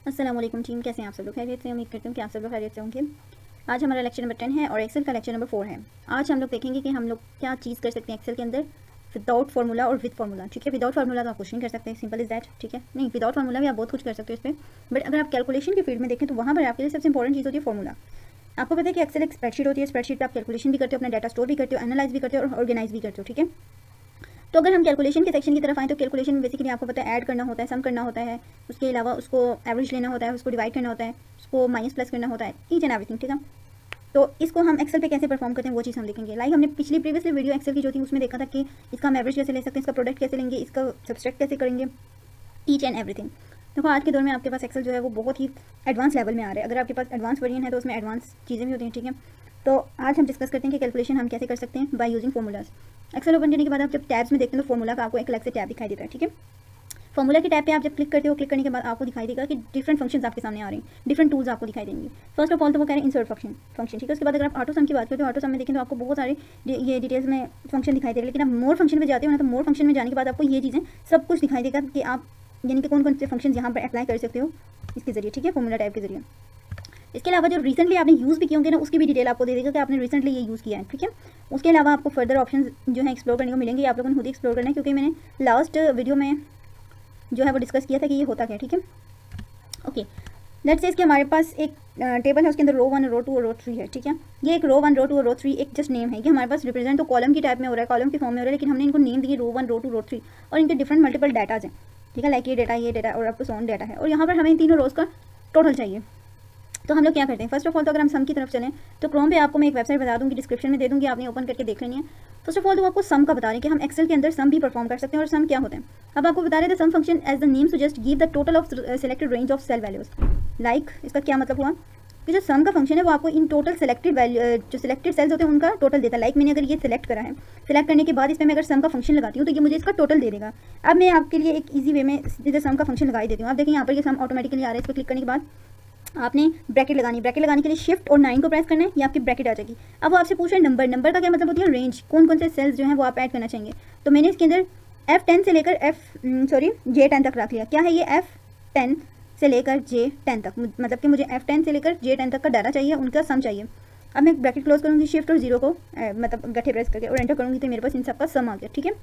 अस्सलाम वालेकुम टीम, कैसे हैं आप सब लोग? खैरियत से? उम्मीद करती हूँ कि आप सब लोग खैरियत से होंगे। आज हमारा लेक्चर नंबर 10 है और एक्सेल का लेक्चर नंबर 4 है। आज हम लोग देखेंगे कि हम लोग क्या चीज़ कर सकते हैं एक्सेल के अंदर विदाउट फार्मूला और विद फार्मूला। ठीक है, विदाउट फार्मूला तो आप कुछ नहीं कर सकते, सिंपल इज दैट। ठीक है, नहीं विदाउट फार्मूला भी आप बहुत कुछ कर सकते हो इस पर, बट अगर आप कैलकुलेशन के फील्ड में देखें तो वहाँ पर आपके लिए सबसे इंपॉर्टेंट चीज़ होती है फार्मूला। आपको पता है कि एक्सेल एक स्प्रेडशीट होती है, स्प्रेडशीट पर आप कैलकुलेशन भी करते हो, अपना डाटा स्टोर भी करते हो, एनालाइज भी करते हो और ऑर्गेनाइज भी करते हो। ठीक है, तो अगर हम कैलकुलेशन के सेक्शन की तरफ आएँ तो कैलकुलेशन में बेसिकली आपको पता है ऐड करना होता है, सम करना होता है, उसके अलावा उसको एवरेज लेना होता है, उसको डिवाइड करना होता है, उसको माइनस प्लस करना होता है, ईच एंड एवरीथिंग। ठीक है, तो इसको हम एक्सेल पे कैसे परफॉर्म करते हैं वो चीज़ हम देखेंगे। लाइक हमने पिछली प्रीवियसली वीडियो एक्सेल की जो थी उसमें देखा था कि इसका हम एवरेज कैसे ले सकते हैं, इसका प्रोडक्ट कैसे लेंगे, इसका सब्सट्रैक्ट कैसे करेंगे, ईच एंड एवरीथिंग। देखो आज के दौर में आपके पास एक्सेल जो है वो बहुत ही एडवांस लेवल में आ रहा है। अगर आपके पास एडवांस वर्जन है तो उसमें एडवांस चीज़ें भी होती हैं। ठीक है, तो आज हम डिस्कस करते हैं कि कैलकुलेशन हम कैसे कर सकते हैं by using formulas. Excel open करने के बाद आप जब टैब्स में देखते हैं तो फार्मूला का आपको एक अलग से टैब दिखाई देता है। ठीक है, फार्मूला के टैब पे आप जब क्लिक करते हो, क्लिक करने के बाद आपको दिखाई देगा कि डिफरेंट फंक्शंस आपके सामने आ रहे हैं, डिफरेंट टूल्स आपको दिखाई देंगे। फर्स्ट ऑफ ऑल तो वो कह रहे हैं इंसर्ट फंक्शन। ठीक है, उसके बाद अगर आप ऑटो सम की बात करते हो, ऑटो सम में देखें तो आपको बहुत सारे ये डिटेल्स में फंक्शन दिखाई दे रहे हैं, लेकिन आप मोर फंक्शन में जाते हो ना तो मोर फंक्शन में जाने के बाद आपको ये चीज़ें सब कुछ दिखाई देगा कि आप यानी कि कौन कौन से फंक्शन यहाँ पर अप्लाई कर सकते हो इसके जरिए। ठीक है, फार्मूला टैब के जरिए। इसके अलावा जो रिसेंटली आपने यूज़ भी किए होंगे ना उसकी भी डिटेल आपको दे देगा कि आपने रिसेंटली ये यूज़ किया है। ठीक है, उसके अलावा आपको फर्दर ऑप्शन जो है एक्सप्लोर करने को मिलेंगे, आप लोगों ने खुद ही एक्सप्लोर करना है क्योंकि मैंने लास्ट वीडियो में जो है वो डिस्कस किया था कि ये होता क्या। ठीक है, ओके, लेट्स से इसके हमारे पास एक टेबल है, उसके अंदर रो 1 रो 2 और रो 3 है। ठीक है, ये एक रो 1 रो 2 और रो 3 एक जस्ट नेम है, ये हमारे पास रिप्रेजेंट तो कॉलम की टाइप में हो रहा है, कॉलम की फॉर्म में हो रहा है, लेकिन हमने इनको नेम दिए रो 1 रो 2 रो 3 और इनके डिफरेंट मल्टीपल डाटाज हैं। ठीक है, लाइक ये डाटा और अप टू सॉन डाटा है और यहाँ पर हमें इन तीनों रोज का टोटल चाहिए। तो हम लोग क्या करते हैं, फर्स्ट ऑफ ऑल तो अगर हम सम की तरफ चलें तो क्रोम पे आपको मैं एक वेबसाइट बता दूँगी, डिस्क्रिप्शन में दे दूँगी, आपने ओपन करके देख लेनी है। फर्स्ट ऑफ ऑल तो आपको सम का बता रहे हैं कि हम एक्सेल के अंदर सम भी परफॉर्म कर सकते हैं और सम क्या होते हैं। अब आपको बता रहे थे sum function as the name suggest give the total of selected range of cell values. Like इसका क्या मतलब हुआ कि जो सम का फंक्शन है वो आपको इन टोटल सेलेक्टेड वैल्यू जो सेलेक्टेड सेल्स होते हैं उनका टोटल देता है। लाइक मैंने अगर ये सिलेक्ट करा है, सिलेक्ट करने के बाद इस पर मैं अगर सम का फंक्शन लगाती हूँ तो ये मुझे इसका टोटल दे देगा। अब मैं आपके लिए एक ईजी वे में सीधे सम का फंक्शन लगा ही देती हूँ। आप देखिए यहाँ पर ये सम ऑटोमेटिकली आ रहा है, इस पर क्लिक करने के बाद आपने ब्रैकेट लगानी है, ब्रैकेट लगाने के लिए शिफ्ट और 9 को प्रेस करना है, ये आपकी ब्रैकेट आ जाएगी। अब वो आपसे पूछ रहे हैं नंबर का क्या मतलब होती है रेंज, कौन कौन से सेल्स जो हैं वो आप ऐड करना चाहेंगे। तो मैंने इसके अंदर F10 से लेकर J10 तक रख लिया। क्या है ये F10 से लेकर J10 तक, मतलब कि मुझे F10 से लेकर J10 तक का डाटा चाहिए, उनका सम चाहिए। अब मैं ब्रैकेट क्लोज करूँगी, शिफ्ट और 0 को मतलब गठे प्रेस करके और एंटर करूँगी तो मेरे पास इन सब का सम आ गया। ठीक है,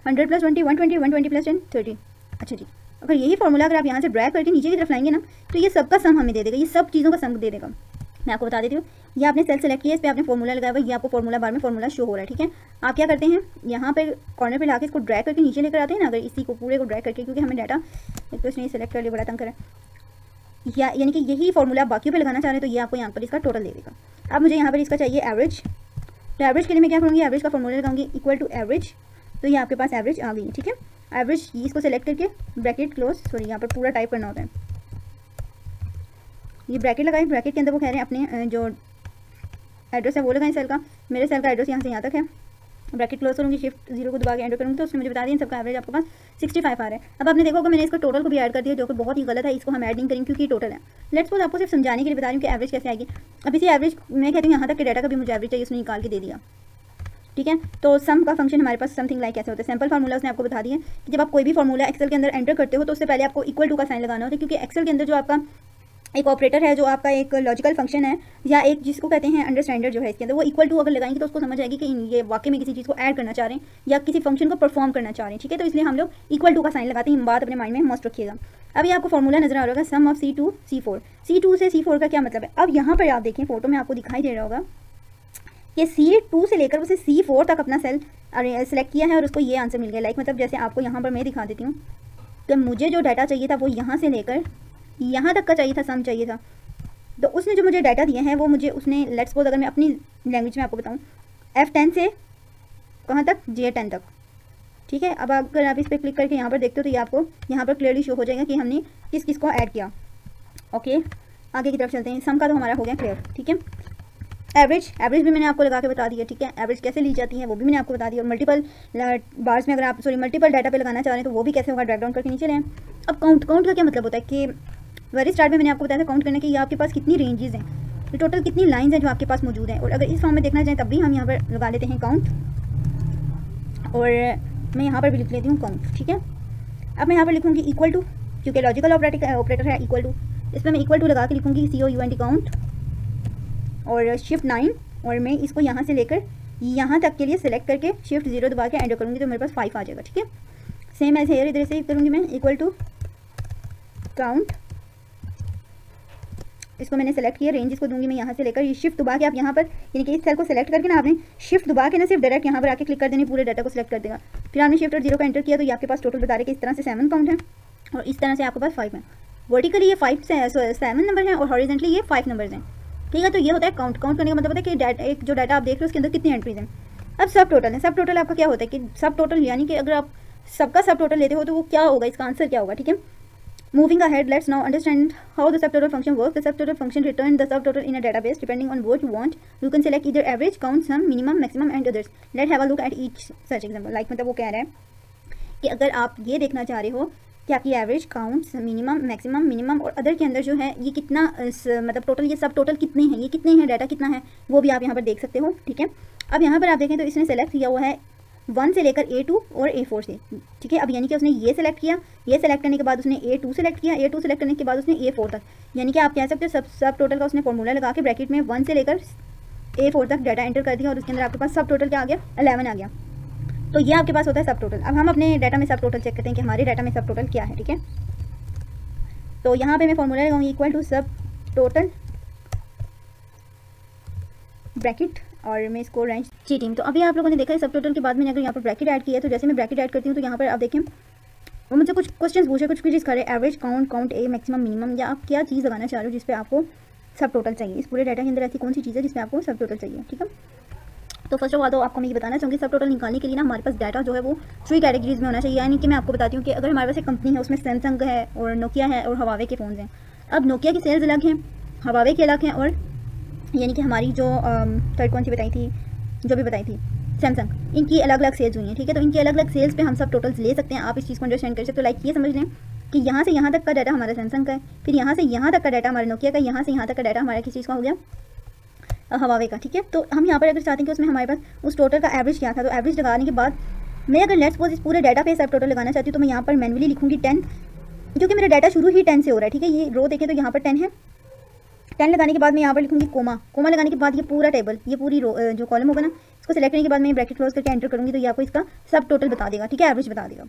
100 + 20 120 120 + 10 30। अच्छा जी, अगर यही फॉर्मूला अगर आप यहाँ से ड्रैग करके नीचे की तरफ लाएंगे ना तो ये सबका सम हमें दे देगा, ये सब चीज़ों का सम दे देगा। मैं आपको बता देती हूँ, ये आपने सेल सेलेक्ट किया, इस पर आपने फॉर्मूला लगाया हुआ, ये आपको फॉर्मूला बार में फॉर्मूला शो हो रहा है। ठीक है, आप क्या करते हैं यहाँ पे कॉर्नर पे लाके इसको ड्रैग करके नीचे लेकर आते हैं ना, अगर इसी को पूरे को ड्रैग करके, क्योंकि हमें डाटा एक तो इसने सेलेक्ट कर लिया, बड़ा तंग करा, यानी कि यही फॉर्मूला बाकी पे लगाना चाह रहे हैं तो ये आपको यहाँ पर इसका टोटल दे देगा। अब मुझे यहाँ पर इसका चाहिए एवरेज, तो एवरेज के लिए मैं क्या करूँगी, एवरेज का फॉर्मूला लगाऊंगी इक्वल टू एवरेज, तो ये आपके पास एवरेज आ गई। ठीक है, एवरेज इसको सेलेक्ट करके ब्रैकेट क्लोज, सॉरी यहाँ पर पूरा टाइप करना होता है, ये ब्रैकेट लगाए, ब्रैकेट के अंदर वो कह रहे हैं अपने जो एड्रेस है वो लगाएं सेल का। मेरे सेल का एड्रेस यहाँ से यहाँ तक है, ब्रैकेट क्लोज करूँगी, शिफ्ट 0 को दबा के एंटर करूँगी तो उसने मुझे बता दिया सबका एवरेज आपके पास 65 आ रहा है। अब आपने देखा होगा मैंने इसका टोटल को भी ऐड कर दिया जो कि बहुत ही गलत है, इसको हम ऐड नहीं करेंगे क्योंकि टोटल है। लेट्स सपोज आपको सिर्फ समझाने के लिए बता रही हूँ कि एवरेज कैसे आएगी। अब इसी एवरेज मैं कहती हूँ यहाँ तक के डाटा का भी मुझे एवरेज चाहिए, उसने निकाल के दे दिया। ठीक है, तो सम का फंक्शन हमारे पास समथिंग लाइक कैसे होता है, सिंपल फार्मूला उसने आपको बता दिया कि जब आप कोई भी फार्मूला एक्सेल के अंदर एंटर करते हो तो उससे पहले आपको इक्वल टू का साइन लगाना होता है, क्योंकि एक्सेल के अंदर जो आपका एक ऑपरेटर है, जो आपका एक लॉजिकल फंक्शन है या एक जिसको कहते हैं अंडरस्टैंडर जो है इसके अंदर, वो इक्वल टू अगर लगाएंगे तो उसको समझ आएगी कि ये वाकई में किसी चीज़ को ऐड करना चाह रहे हैं या किसी फंक्शन को परफॉर्म करना चाह रहे हैं। ठीक है, तो इसलिए हम लोग इक्वल टू का साइन लगाते हैं, बात अपने माइंड में मस्ट रखिएगा। अब ये आपको फॉर्मूला नजर आ रहा होगा, सम ऑफ C2 C4, C2 से C4 का क्या मतलब है। अब यहाँ पर आप देखें फोटो में आपको दिखाई दे रहा होगा कि C2 से लेकर उसे C4 तक अपना सेल सेलेक्ट किया है और उसको ये आंसर मिल गया। लाइक मतलब जैसे आपको यहाँ पर मैं दिखा देती हूँ कि मुझे जो डाटा चाहिए था वो यहाँ से लेकर यहाँ तक का चाहिए था, सम चाहिए था, तो उसने जो मुझे डाटा दिया है वो मुझे उसने लेट्स सपोज अगर मैं अपनी लैंग्वेज में आपको बताऊँ F10 से कहाँ तक J10 तक। ठीक है, अब अगर आप इस पर क्लिक करके यहाँ पर देखते हो तो ये आपको यहाँ पर क्लियरली शो हो जाएगा कि हमने किस किस को ऐड किया। ओके, आगे की तरफ चलते हैं, सम का तो हमारा हो गया क्लियर। ठीक है, एवरेज भी मैंने आपको लगा के बता दिया। ठीक है, एवरेज कैसे ली जाती है वो भी मैंने आपको बता दिया, और मल्टीपल बार्स में अगर आप मल्टीपल डाटा पे लगाना चाह रहे हैं तो वो भी कैसे होगा, ड्रैग डाउन करके नीचे लें। अब काउंट का क्या मतलब होता है कि वेरी स्टार्ट में मैंने आपको बताया था काउंट करने की, ये आपके पास कितनी रेंजेस हैं, तो टोटल कितनी लाइंस हैं जो आपके पास मौजूद हैं। और अगर इस फॉर्म में देखना चाहें तब भी हम यहाँ पर लगा लेते हैं काउंट, और मैं यहाँ पर भी लिख लेती हूँ काउंट। ठीक है, अब मैं यहाँ पर लिखूँगी इक्वल टू, क्योंकि लॉजिकल ऑपरेटर है इक्वल टू, इसमें मैं इक्वल टू लगा के लिखूँगी COUNT काउंट और शिफ्ट 9 और मैं इसको यहाँ से लेकर यहाँ तक के लिए सिलेक्ट करके शिफ्ट 0 दबा के एंटर करूँगी तो मेरे पास 5 आ जाएगा। ठीक है, सेम एज हेयर इधर से करूँगी मैं इक्वल टू काउंट, इसको मैंने सेलेक्ट किया, रेंज इसको दूंगी मैं यहाँ से लेकर, ये शिफ्ट दबा के आप यहाँ पर यानी कि इस सेल को सेलेक्ट करके ना आपने शिफ्ट दबा के ना सिर्फ डायरेक्ट यहाँ पर आके क्लिक कर देनी, पूरे डाटा को सिलेक्ट कर देगा। फिर आपने शिफ्ट और 0 को एंटर किया तो ये आपके पास टोटल बता रहे कि इस तरह से 7 काउंट है और इस तरह से आपके पास 5 है। वर्टिकली ये 7 नंबर हैं और हॉरिजॉन्टली ये 5 नंबर्स हैं। ठीक है, तो ये होता है काउंट करने का मतलब होता है कि डाटा, एक जो डाटा आप देख रहे हो उसके अंदर कितनी एंट्रीज हैं। अब सब टोटल है, सब टोटल आपका क्या होता है कि सब टोटल यानी कि अगर आप सबका सब टोटल लेते हो तो वो क्या होगा, इसका आंसर क्या होगा। ठीक है, moving ahead, let's now understand how the subtotal function works. The subtotal function returns the subtotal in a database depending on what you want. You can select either average, count, sum, minimum, maximum and others. Let's have a look at each such example. Like मतलब वो कह रहा है कि अगर आप ये देखना चाह रहे हो कि आपकी average, count, minimum, maximum, minimum और अदर के अंदर जो है ये कितना मतलब टोटल, ये सब टोटल कितने हैं, ये कितने हैं, डाटा कितना है, वो भी आप यहाँ पर देख सकते हो। ठीक है, अब यहाँ पर आप देखें तो इसने सेलेक्ट किया हुआ है 1 से लेकर A2 और A4 से। ठीक है, अब यानी कि उसने ये सेलेक्ट किया, ये सेलेक्ट करने के बाद उसने A2 सेलेक्ट किया, A2 सेलेक्ट करने के बाद उसने A4 तक, यानी कि आप कह सकते हो सब टोटल का उसने फॉर्मूला लगा के ब्रैकेट में 1 से लेकर A4 तक डाटा एंटर कर दिया और उसके अंदर आपके पास सब टोटल क्या आ गया, 11 आ गया। तो ये आपके पास होता है सब टोटल। अब हम अपने डाटा में सब टोटल चेक करते हैं कि हमारे डाटा में सब टोटल क्या है। ठीक है, तो यहाँ पे मैं फॉर्मूला लगाऊंगी इक्वल टू सब टोटल ब्रैकेट और मैं इसको रेंज जी टीम। तो अभी आप लोगों ने देखा है सब टोटल के बाद मैंने अगर यहाँ पर ब्रैकेट ऐड किया तो जैसे मैं ब्रैकेट ऐड करती हूँ तो यहाँ पर आप देखें वो मुझे कुछ क्वेश्चंस पूछे, कुछ क्वेरीज करे, एवरेज, काउंट, ए, मैक्सिमम, मिनिमम, या आप क्या चीज़ लगाना चाह रहे हो जिस पे आपको सब टोटल चाहिए। इस पूरे डाटा के अंदर ऐसी कौन सी चीज़ है जिसमें आपको सब टोटल चाहिए। ठीक है, तो फर्स्ट ऑफ ऑल तो आपको मैं ये बताना चाहूँगी सब टोटल निकालने के लिए ना हमारे पास डाटा जो है वो 3 कैटेगरीज में होना चाहिए। यानी कि मैं आपको बताती हूँ कि अगर हमारे पास एक कंपनी है उसमें सैमसंग है और नोकिया है और हवावे के फ़ोन हैं। अब नोकिया की सेल्स अलग हैं, हवावे के अलग हैं और यानी कि हमारी जो थर्ड कौन सी बताई थी, जो भी बताई थी सैमसंग, इनकी अलग अलग सेल्स हुई हैं। ठीक है, तो इनकी अलग अलग सेल्स पे हम सब टोटल्स ले सकते हैं। आप इस चीज़ को अंडरस्टैंड कर सकते हो। तो लाइक ये समझ लें कि यहाँ से यहाँ तक का डाटा हमारा सैमसंग का है, फिर यहाँ से यहाँ तक का डाटा हमारा नोकिया का, यहाँ से यहाँ तक का डाटा हमारा किस चीज़ का हो गया, हवावे का। ठीक है, तो हम यहाँ पर अगर चाहते हैं कि उसमें हमारे पास उस टोटल का एवरेज क्या था, तो एवरेज लगाने के बाद मैं अगर लेट्स सपोज इस पूरे डाटा पे सब टोटल लगाना चाहती हूँ तो मैं यहाँ पर मैनुअली लिखूँगी 10, क्योंकि मेरा डाटा शुरू ही 10 से हो रहा है। ठीक है, ये रो देखें तो यहाँ पर 10 है, 10 लगाने के बाद मैं यहाँ पर लिखूँगी कोमा लगाने के बाद ये पूरा टेबल, ये पूरी रो जो कॉलम होगा ना, इसको सेलेक्ट करने के बाद मैं ब्रैकेट क्लोज करके एंटर करूँगी तो ये आपको इसका सब टोटल बता देगा। ठीक है, एवरेज बता देगा।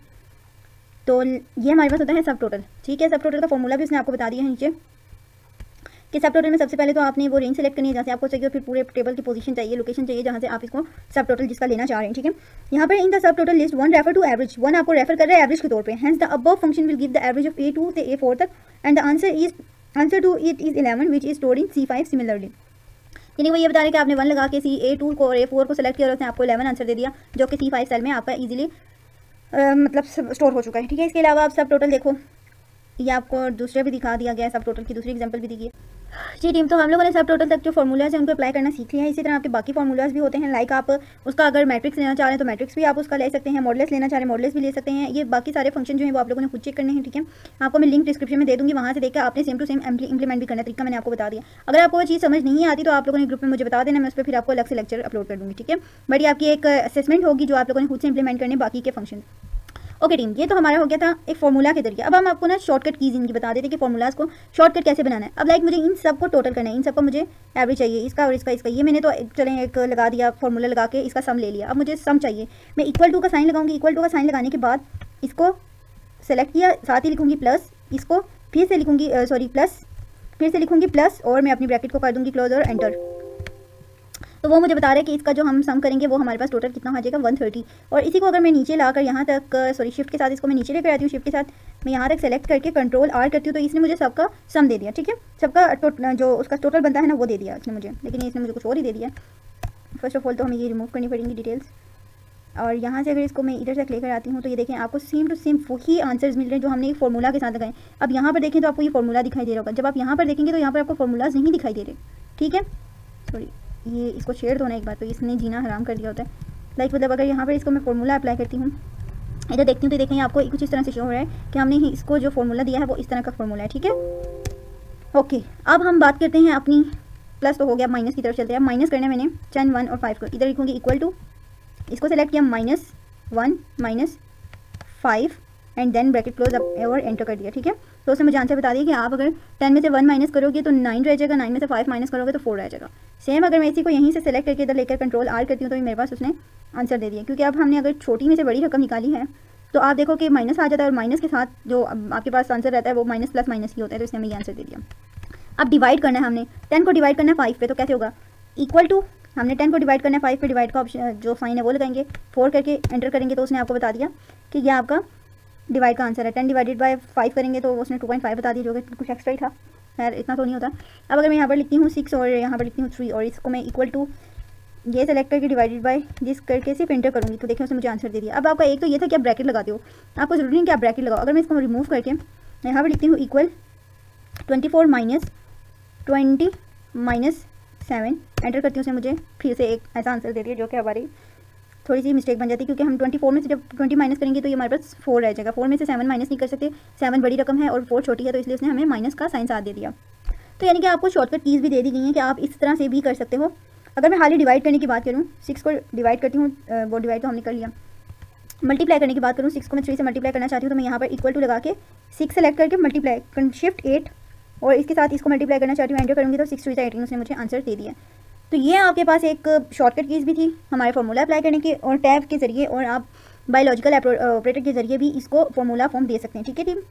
तो ये हमारे पास होता है सब टोटल। ठीक है, सब टोटल का फॉर्मूला भी उसने आपको बता दिया है नीचे कि सब टोटल में सबसे पहले तो आपने वो रेंज सेलेक्ट करनी है जहाँ से आपको चाहिए, फिर पूरे टेबल की पोजीशन चाहिए, लोकेशन चाहिए जहाँ से आप इसको सब टोटल जिसका लेना चाह रहे हैं। ठीक है, यहाँ पर in the subtotal list 1 refer to average, 1 आपको रेफर कर रहा है एवरेज के तौर पे। Hence the above function will give the average of A2 से A4 तक and the answer to it is 11 which is stored in C5 similarly. यानी वो ये बता रहे हैं कि आपने 1 लगा के A2 को और A4 को सेलेक्ट किया और उसने आपको 11 आंसर दे दिया जो कि C5 सेल में आपका ईजिली मतलब स्टोर हो चुका है। ठीक है, इसके अलावा आप सब टोटल देखो, ये आपको दूसरे भी दिखा दिया गया है, सब टोटल की दूसरी एग्जांपल भी दी गई है। जी टीम, तो हम लोगों ने सब टोटल तक जो फॉर्मूलाज हैं उनको अप्लाई करना सीख लिया है। इसी तरह आपके बाकी फॉर्मूलाज भी होते हैं। लाइक आप उसका अगर मैट्रिक्स लेना चाह रहे हैं तो मैट्रिक्स भी आप उसका ले सकते हैं, मॉडल्स लेना चाह रहे हैं मॉडल्स भी ले सकते हैं। ये बाकी सारे फंक्शन जो हैं वो आप लोगों ने खुद चेक करने हैं। ठीक है, आपको मैं लिंक डिस्क्रिप्शन में दे दूँगी, वहाँ से देखकर आपने सेम टू सेम इंप्लीमेंट भी करना तरीका मैंने आपको बता दिया। अगर आपको वो चीज़ समझ नहीं आती तो आप लोगों ने ग्रुप में मुझे बता देना, मैं उस पर फिर आपको अलग से लेक्चर अपलोड कर दूँगी। ठीक है, बट आपकी एक असेसमेंट होगी जो आप लोगों ने खुद से इंप्लीमेंट करने बाकी के फंक्शन। ओके टीम, ये तो हमारा हो गया था एक फॉर्मूला के जरिए। अब हम आपको ना शॉर्टकट कीज इनकी बता देते हैं कि फॉर्मूलाज को शॉर्टकट कैसे बनाना है। अब लाइक मुझे इन सब को टोटल करना है, इन सब को मुझे एवरेज चाहिए, इसका और इसका, ये मैंने तो चलें एक लगा दिया फॉर्मूला लगा के इसका सम ले लिया। अब मुझे सम चाहिए, मैं इक्वल टू का साइन लगाऊंगी। इक्वल टू का साइन लगाने के बाद इसको सेलेक्ट किया, साथ ही लिखूंगी प्लस, इसको फिर से लिखूंगी प्लस, फिर से लिखूंगी प्लस और मैं अपनी ब्रैकेट को कर दूंगी क्लोज और एंटर। तो वो मुझे बता रहे हैं कि इसका जो हम सम करेंगे वो हमारे पास टोटल कितना हो जाएगा 130। और इसी को अगर मैं नीचे लाकर यहाँ तक शिफ्ट के साथ इसको मैं नीचे लेकर आती हूँ, शिफ्ट के साथ मैं यहाँ तक सेलेक्ट करके कंट्रोल R करती हूँ तो इसने मुझे सबका सम दे दिया। ठीक है, सबका जो उसका टोटल बनता है ना वो दे दिया इसने मुझे, लेकिन इसने मुझे कुछ और ही दे दिया। फर्स्ट ऑफ ऑल तो हमें ये रिमूव करनी पड़ेंगी डिटेल्स, और यहाँ से अगर इसको मैं इधर से लेकर आती हूँ तो ये देखें आपको सेम टू सेम वही आंसर्स मिल रहे हैं जो हमने एक फॉर्मूला के साथ लगाए। अब यहाँ पर देखें तो आपको ये फॉर्मूला दिखाई दे रहा होगा, जब आप यहाँ पर देखेंगे तो यहाँ पर आपको फॉर्मूलाज नहीं दिखाई दे रहे। ठीक है, सॉरी ये इसको शेयर होना एक बार तो इसने जीना हराम कर दिया होता है। लाइक मतलब अगर यहाँ पर इसको मैं फॉर्मूला अप्लाई करती हूँ, इधर देखती हूँ तो देखें आपको कुछ इस तरह से शो हो रहा है कि हमने इसको जो फॉर्मूला दिया है वो इस तरह का फॉर्मूला है। ठीक है, ओके, अब हम बात करते हैं अपनी प्लस तो हो गया, माइनस की तरफ चलते हैं। माइनस करना है मैंने 10, 1 और 5 को, इधर लिखूँगी इक्वल टू, इसको सेलेक्ट किया -1 -5 and then bracket close up और एंटर कर दिया। ठीक है, तो उसने मुझे आंसर बता दिया कि आप अगर 10 में से 1 माइनस करोगे तो 9 रह जाएगा, 9 में से 5 माइनस करोगे तो 4 रह जाएगा। सेम अगर मैं इसी को यहीं से सेलेक्ट करके इधर लेकर कंट्रोल आर करती हूँ तो मेरे पास उसने आंसर दे दिया। क्योंकि अब हमने अगर छोटी में से बड़ी रकम निकाली है तो आप देखो कि माइनस आ जाता है और माइनस के साथ जो आपके पास आंसर रहता है वो माइनस प्लस माइनस ही होता है, तो इसने हमें ये आंसर दे दिया। अब डिवाइड करना है हमने, 10 को डिवाइड करना है 5 पे, तो कैसे होगा, इक्वल टू हमने 10 को डिवाइड करना है 5 पे, डिवाइड का ऑप्शन जो साइन है वो लगाएंगे, 4 करके एंटर करेंगे तो उसने आपको बता दिया कि यह आपका डिवाइड का आंसर है। 10 डिवाइडेड बाय 5 करेंगे तो उसने 2.5 बता दिया, जो कि कुछ एक्स्ट्रा ही था, खैर इतना तो नहीं होता। अब अगर मैं यहाँ पर लिखती हूँ 6 और यहाँ पर लिखती हूँ 3 और इसको मैं इक्वल टू ये सेलेक्ट करके डिवाइडेड बाय दिस करके सिर्फ एंटर करूँगी तो देखिए उसने मुझे आंसर दे दिया। अब आपका एक तो ये था कि आप ब्रैकेट लगाते हो, आपको जरूरी नहीं कि आप ब्रैकेट लगाओ। अगर मैं इसको रिमूव करके यहाँ पर लिखती हूँ इक्वल 24 माइनस 20 माइनस 7 एंटर करती हूँ, उसने मुझे फिर से एक ऐसा आंसर दे दिया जो कि हमारी थोड़ी सी मिस्टेक बन जाती है। क्योंकि हम 24 में से जब 20 माइनस करेंगे तो ये हमारे पास 4 रह जाएगा। 4 में से 7 माइनस नहीं कर सकते, 7 बड़ी रकम है और 4 छोटी है, तो इसलिए उसने हमें माइनस का साइन साथ दे दिया। तो यानी कि आपको शॉर्टकट कीज़ भी दे दी गई हैं कि आप इस तरह से भी कर सकते हो। अगर मैं हाली डिवाइड करने की बात करूँ, 6 को डिवाइड करती हूँ, वो डिवाइड तो हमने कर लिया। मल्टीप्लाई करने की बात करूँ, 6 को मैं 3 से मल्टीप्लाई करना चाहती हूँ तो मैं यहाँ पर इक्वल टू लगा के 6 सेलेक्ट करके मल्टीप्लाई शिफ्ट 8 और इसके साथ इसको मल्टीप्लाई करना चाहती हूँ, एंटर करूँगी तो 6 3 18 उसने मुझे आंसर दे दिया। तो ये आपके पास एक शॉर्टकट कीज़ भी थी हमारे फार्मूला अप्लाई करने की, और टैब के ज़रिए और आप बायोलॉजिकल ऑपरेटर के ज़रिए भी इसको फार्मूला फॉर्म दे सकते हैं। ठीक है टीम,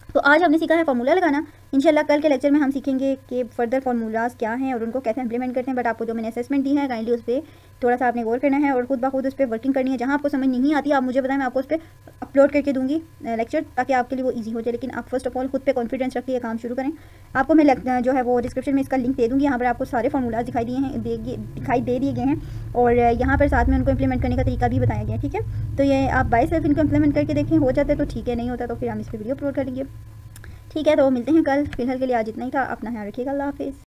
तो आज हमने सीखा है फार्मूला लगाना। इंशाल्लाह कल के लेक्चर में हम सीखेंगे कि फर्दर फार्मूलाज क्या हैं और उनको कैसे इंप्लीमेंट करते हैं। बट आपको जो मैंने असेसमेंट दी है काइंडली उस पर थोड़ा सा आपने गौर करना है और खुद ब खुद उस पर वर्किंग करनी है। जहाँ आपको समझ नहीं आती आप मुझे बताएं, मैं आपको उस पर अपलोड करके दूँगी लेक्चर, ताकि आपके लिए वो ईजी हो जाए। लेकिन आप फर्स्ट ऑफ ऑल खुद पे कॉन्फिडेंस रखिए, काम शुरू करें। आपको मैं जो है वो डिस्क्रिप्शन में इसका लिंक दे दूँगी, यहाँ पर आपको सारे फार्मूलाज दिखाई दे दिए गए हैं और यहाँ पर साथ में उनको इंप्लीमेंट करने का तरीका भी बताया गया है। ठीक है, तो ये आप बाय सेल्फ इनको इंप्लीमेंट करके देखें, हो जाता है तो ठीक है, नहीं होता तो फिर हम इस पर वीडियो अपलोड करेंगे। ठीक है, तो मिलते हैं कल। फिलहाल के लिए आज इतना ही था। अपना ध्यान रखिएगा। अल्लाह हाफिज़।